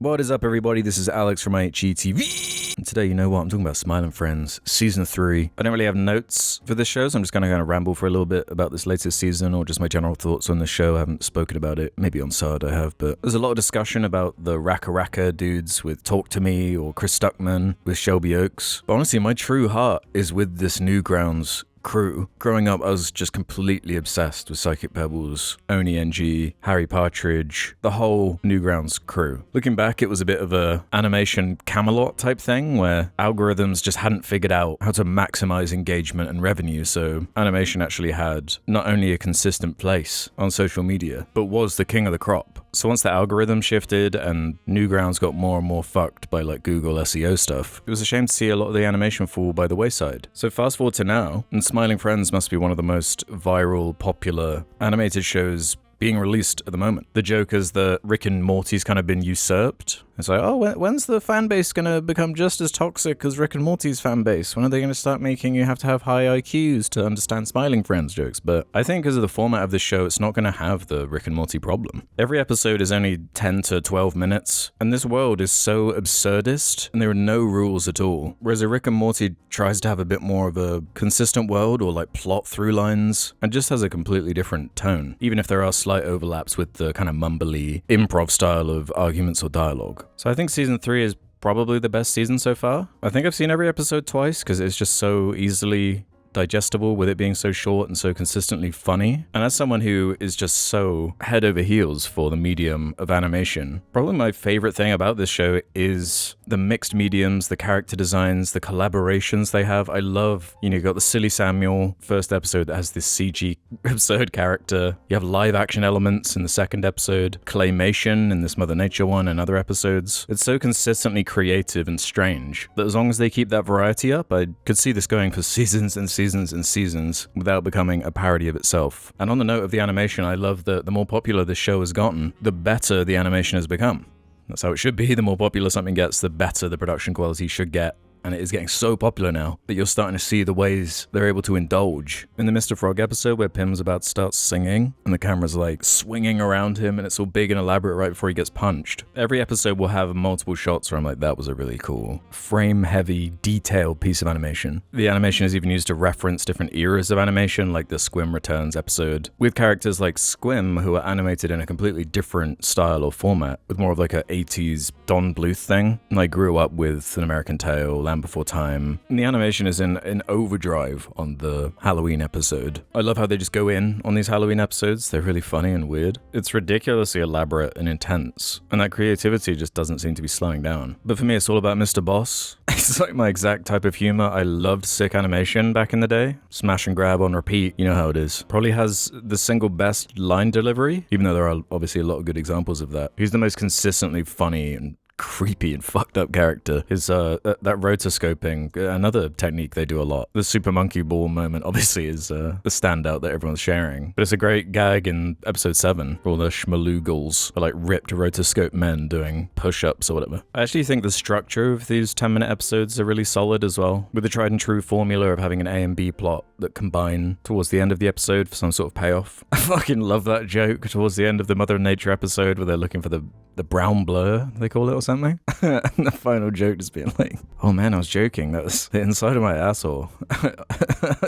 What is up, everybody? This is Alex from IHE TV. And today, you know what? I'm talking about Smiling Friends, Season 3. I don't really have notes for this show, so I'm just going to kind of ramble for a little bit about this latest season or just my general thoughts on the show. I haven't spoken about it. Maybe on SARD I have, but there's a lot of discussion about the Raka Raka dudes with Talk to Me or Chris Stuckman with Shelby Oaks. But honestly, my true heart is with this Newgrounds crew. Growing up, I was just completely obsessed with Psychic Pebbles, Oni NG, Harry Partridge, the whole Newgrounds crew. Looking back, it was a bit of a animation Camelot type thing where algorithms just hadn't figured out how to maximize engagement and revenue, so animation actually had not only a consistent place on social media, but was the king of the crop. So once the algorithm shifted and Newgrounds got more and more fucked by like Google SEO stuff, it was a shame to see a lot of the animation fall by the wayside. So fast forward to now, and Smiling Friends must be one of the most viral, popular animated shows being released at the moment. The joke is that Rick and Morty's kind of been usurped. It's like, oh, when's the fan base going to become just as toxic as Rick and Morty's fan base? When are they going to start making you have to have high IQs to understand Smiling Friends jokes? But I think because of the format of the show, it's not going to have the Rick and Morty problem. Every episode is only 10 to 12 minutes, and this world is so absurdist, and there are no rules at all. Whereas a Rick and Morty tries to have a bit more of a consistent world or like plot through lines, and just has a completely different tone, even if there are slight overlaps with the kind of mumbly improv style of arguments or dialogue. So I think season 3 is probably the best season so far. I think I've seen every episode twice because it's just so easily digestible with it being so short and so consistently funny. And as someone who is just so head over heels for the medium of animation, probably my favorite thing about this show is the mixed mediums, the character designs, the collaborations they have. I love, you got the Silly Samuel first episode that has this CG absurd character. You have live action elements in the second episode, claymation in this Mother Nature one and other episodes. It's so consistently creative and strange that as long as they keep that variety up, I could see this going for seasons and seasons and seasons without becoming a parody of itself. And on the note of the animation, I love that the more popular this show has gotten, the better the animation has become. That's how it should be. The more popular something gets, the better the production quality should get. And it is getting so popular now that you're starting to see the ways they're able to indulge. In the Mr. Frog episode where Pim's about to start singing and the camera's like swinging around him and it's all big and elaborate right before he gets punched. Every episode will have multiple shots where I'm like, that was a really cool, frame-heavy, detailed piece of animation. The animation is even used to reference different eras of animation, like the Squim Returns episode, with characters like Squim who are animated in a completely different style or format, with more of like a 80s Don Bluth thing. And I grew up with An American Tail, Land Before Time. And the animation is in overdrive on the Halloween episode. I love how they just go in on these Halloween episodes. They're really funny and weird. It's ridiculously elaborate and intense, and that creativity just doesn't seem to be slowing down. But for me, it's all about Mr. Boss. It's like my exact type of humor. I loved sick animation back in the day. Smash and grab on repeat. You know how it is. Probably has the single best line delivery, even though there are obviously a lot of good examples of that. He's the most consistently funny and creepy and fucked up character. His that rotoscoping, another technique they do a lot. The Super Monkey Ball moment obviously is the standout that everyone's sharing, but it's a great gag in episode 7 where all the schmaloogles are like ripped rotoscope men doing push-ups or whatever. I actually think the structure of these 10-minute episodes are really solid as well, with the tried and true formula of having an A and B plot that combine towards the end of the episode for some sort of payoff. I fucking love that joke towards the end of the Mother Nature episode where they're looking for the brown blur, they call it, or something. And the final joke just being like, oh man, I was joking. That was the inside of my asshole. I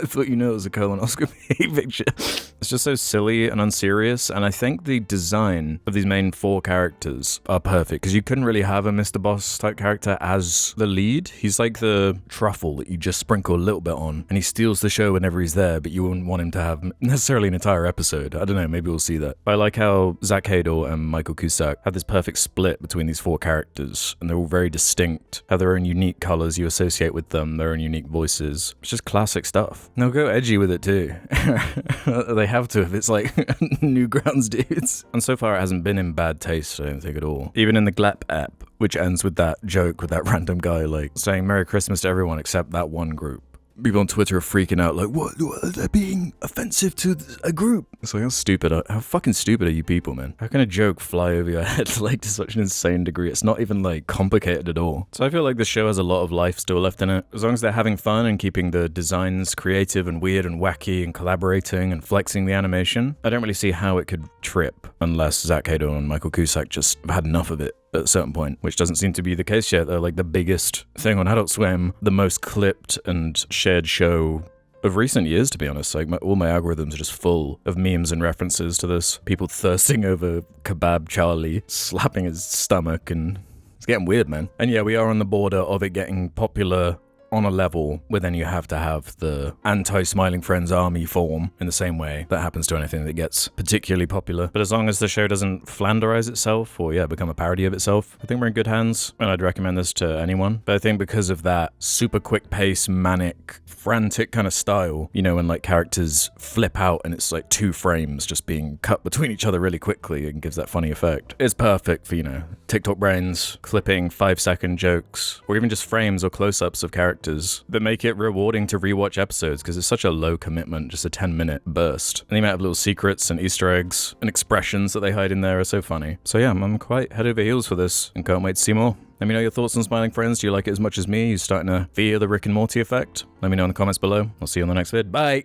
thought it was a colonoscopy picture. It's just so silly and unserious, and I think the design of these main 4 characters are perfect, because you couldn't really have a Mr. Boss type character as the lead. He's like the truffle that you just sprinkle a little bit on, and he steals the show whenever he's there, but you wouldn't want him to have necessarily an entire episode. I don't know, maybe we'll see that. But I like how Zach Hadel and Michael Cusack have this perfect split between these 4 characters, and they're all very distinct, have their own unique colors you associate with them, their own unique voices. It's just classic stuff. They'll go edgy with it too. They have to if it's like Newgrounds dudes. And so far it hasn't been in bad taste, I don't think at all. Even in the GLEP app, which ends with that joke with that random guy like saying Merry Christmas to everyone except that one group. People on Twitter are freaking out like, what? They're being offensive to a group. It's like, how fucking stupid are you people, man? How can a joke fly over your head like to such an insane degree? It's not even like complicated at all. So I feel like the show has a lot of life still left in it. As long as they're having fun and keeping the designs creative and weird and wacky and collaborating and flexing the animation, I don't really see how it could trip unless Zach Hadel and Michael Cusack just had enough of it at a certain point, which doesn't seem to be the case yet. They're like the biggest thing on Adult Swim, the most clipped and shared show of recent years, to be honest. Like all my algorithms are just full of memes and references to this. People thirsting over Kebab Charlie slapping his stomach, and it's getting weird, man. And yeah, we are on the border of it getting popular on a level where then you have to have the anti-Smiling Friends army form in the same way that happens to anything that gets particularly popular. But as long as the show doesn't flanderize itself or, become a parody of itself, I think we're in good hands, and I'd recommend this to anyone. But I think because of that super quick pace, manic, frantic kind of style, when like characters flip out and it's like 2 frames just being cut between each other really quickly and gives that funny effect. It's perfect for, TikTok brains, clipping 5-second jokes, or even just frames or close-ups of characters that make it rewarding to rewatch episodes because it's such a low commitment, just a 10-minute burst. And the amount of little secrets and Easter eggs and expressions that they hide in there are so funny. So yeah, I'm quite head over heels for this and can't wait to see more. Let me know your thoughts on Smiling Friends. Do you like it as much as me? Are you starting to fear the Rick and Morty effect? Let me know in the comments below. I'll see you on the next vid. Bye!